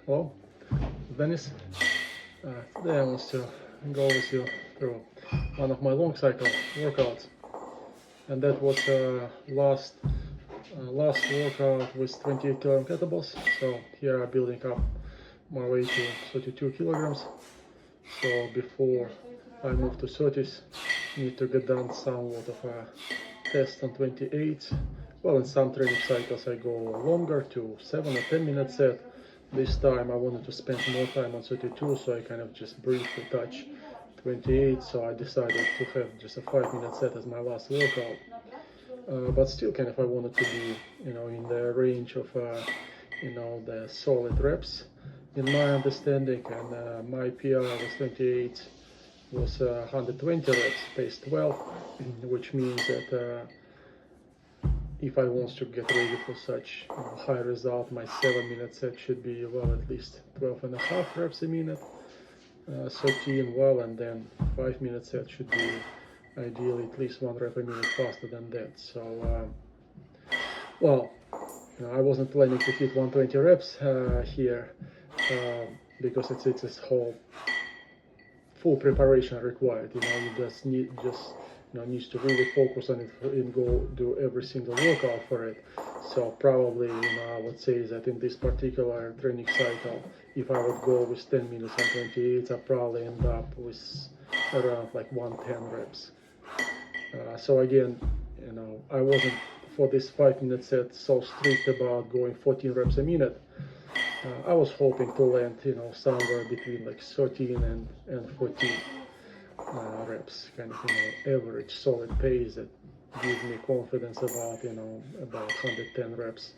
Hello, Denis. Today I want to go with you through one of my long cycle workouts, and that was last workout with 28 kilogram kettlebells. So here I'm building up my way to 32 kilograms. So before I move to 30s, need to get done somewhat of a test on 28. Well, in some training cycles I go longer to 7 or 10 minute set. This time I wanted to spend more time on 32, so I kind of just briefly touch 28. So I decided to have just a 5-minute set as my last workout. But still, kind of, I wanted to be, in the range of, the solid reps, in my understanding. And my PR was 28, was 120 reps, pace 12, which means that if I want to get ready for such high result, my 7-minute set should be, well, at least 12.5 reps a minute, 13 well, and then 5-minute set should be ideally at least 1 rep a minute faster than that. So, well, I wasn't planning to hit 120 reps here because it's this whole full preparation required. You just needs to really focus on it and go do every single workout for it. So probably, I would say that in this particular training cycle, if I would go with 10 minutes on 28, I'd probably end up with around like 110 reps. So again, I wasn't for this 5-minute set so strict about going 14 reps a minute. I was hoping to land, somewhere between like 13 and 14 reps, kind of, average solid pace that gives me confidence about, about 110 reps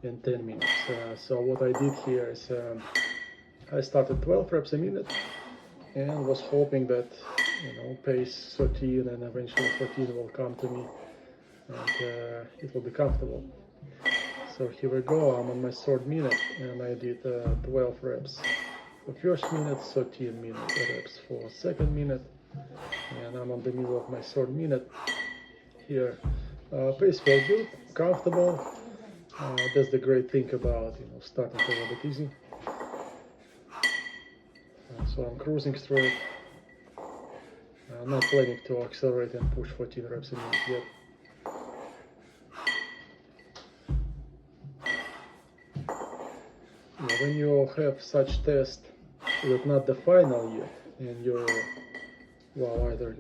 in 10 minutes. So what I did here is I started 12 reps a minute and was hoping that, pace 13 and eventually 14 will come to me and it will be comfortable. So here we go, I'm on my third minute and I did 12 reps for first minute, 13 reps for second minute, and I'm on the middle of my third minute here. Pace felt good, comfortable. That's the great thing about, starting a little bit easy. So I'm cruising through it. I'm not planning to accelerate and push 14 reps a minute yet. When you have such test but not the final yet, and you're, well, either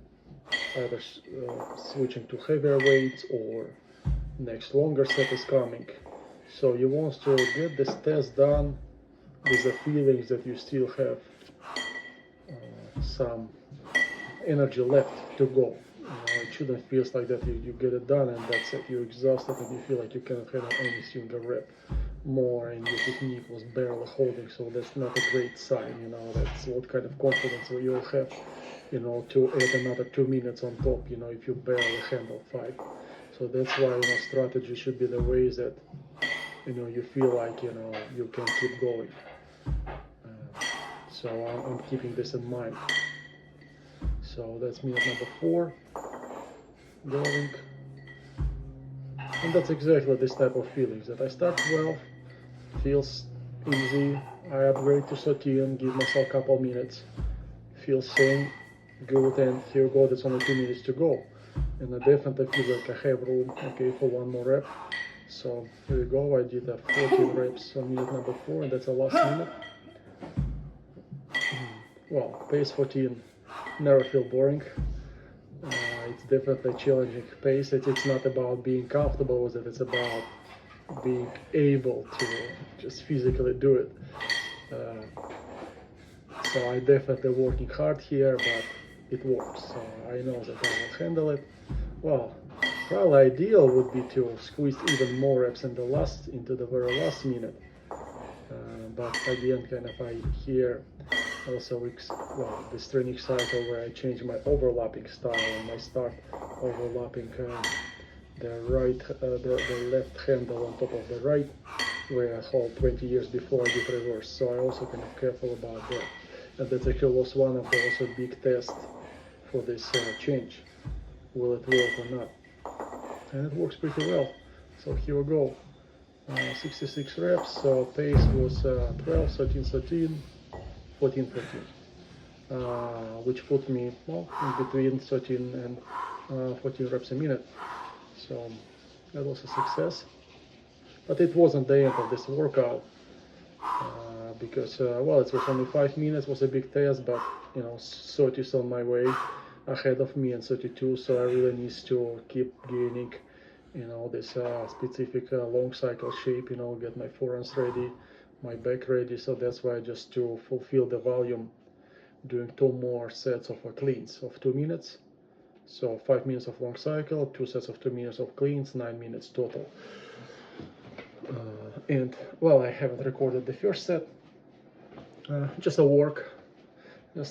switching to heavier weights or next longer set is coming, so you want to get this test done with the feelings that you still have some energy left to go. It shouldn't feel like that you get it done and that's it, you're exhausted and you feel like you cannot handle any single rep more and your technique was barely holding. So that's not a great sign. That's what kind of confidence you'll have, to add another 2 minutes on top, if you barely handle 5. So that's why, strategy should be the ways that, you feel like, you can keep going. So I'm keeping this in mind. So that's minute number 4 going. And that's exactly this type of feelings that I start 12, feels easy, I upgrade to 13, give myself a couple minutes, feels same, good, and here we go, that's only 2 minutes to go. And I definitely feel like I have room, okay, for 1 more rep. So here we go, I did 14 reps on minute number 4, and that's the last minute. Well, pace 14 never feel boring. It's definitely a challenging pace. It's not about being comfortable with it, it's about being able to just physically do it. So I definitely working hard here, but it works. So I know that I will handle it. Well, probably ideal would be to squeeze even more reps into the very last minute. But again, kind of I here also this training cycle where I change my overlapping style and I start overlapping the left handle on top of the right, where I hold 20 years before I did reverse. So I also kind of careful about that. And that actually was one of the also big tests for this change. Will it work or not? And it works pretty well. So here we go. 66 reps, so pace was 12, 13, 13, 14, 14, which put me well, in between 13 and 14 reps a minute. So that was a success. But it wasn't the end of this workout because, well, it was only 5 minutes, was a big test, but, you know, 30 is on my way ahead of me and 32, so I really need to keep gaining, you know, this specific long cycle shape, you know, get my forearms ready, my back ready, so that's why just to fulfill the volume, doing 2 more sets of cleans of 2 minutes. So 5 minutes of long cycle, 2 sets of 2 minutes of cleans, 9 minutes total. And well, I haven't recorded the first set, just a work and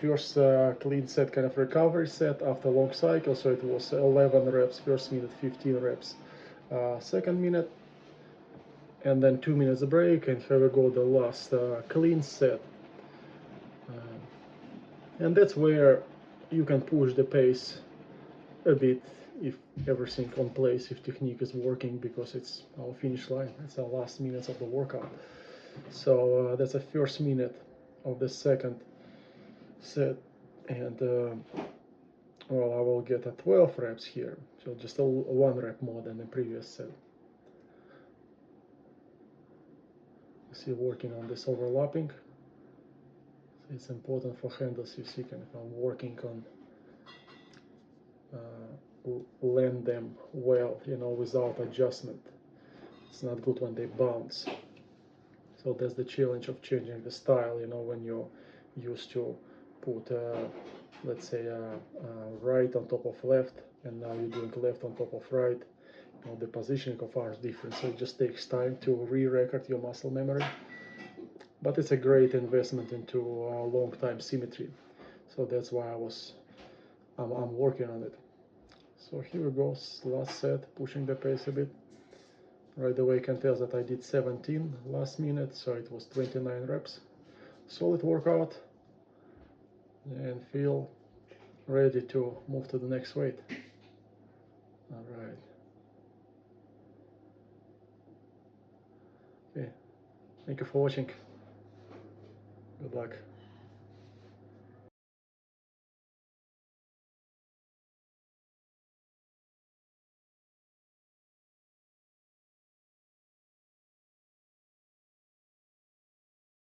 first clean set, kind of recovery set after long cycle. So it was 11 reps first minute, 15 reps second minute, and then 2 minutes break, and here we go, the last clean set. And that's where you can push the pace a bit if everything on place, if technique is working, because it's our finish line, it's our last minutes of the workout. So that's the first minute of the second set, and well, I will get a 12 reps here, so just a 1 rep more than the previous set. See, working on this overlapping. It's important for handles, you see, kind of I'm working on land them well, you know, without adjustment. It's not good when they bounce. So that's the challenge of changing the style, you know, when you're used to put, let's say, right on top of left, and now you're doing left on top of right. You know, the positioning of ours is different, so it just takes time to re-record your muscle memory. But it's a great investment into long-time symmetry. So that's why I'm working on it. So here we go, last set, pushing the pace a bit. Right away I can tell that I did 17 last minute, so it was 29 reps. Solid workout, and feel ready to move to the next weight. All right. Okay. Thank you for watching. Good luck.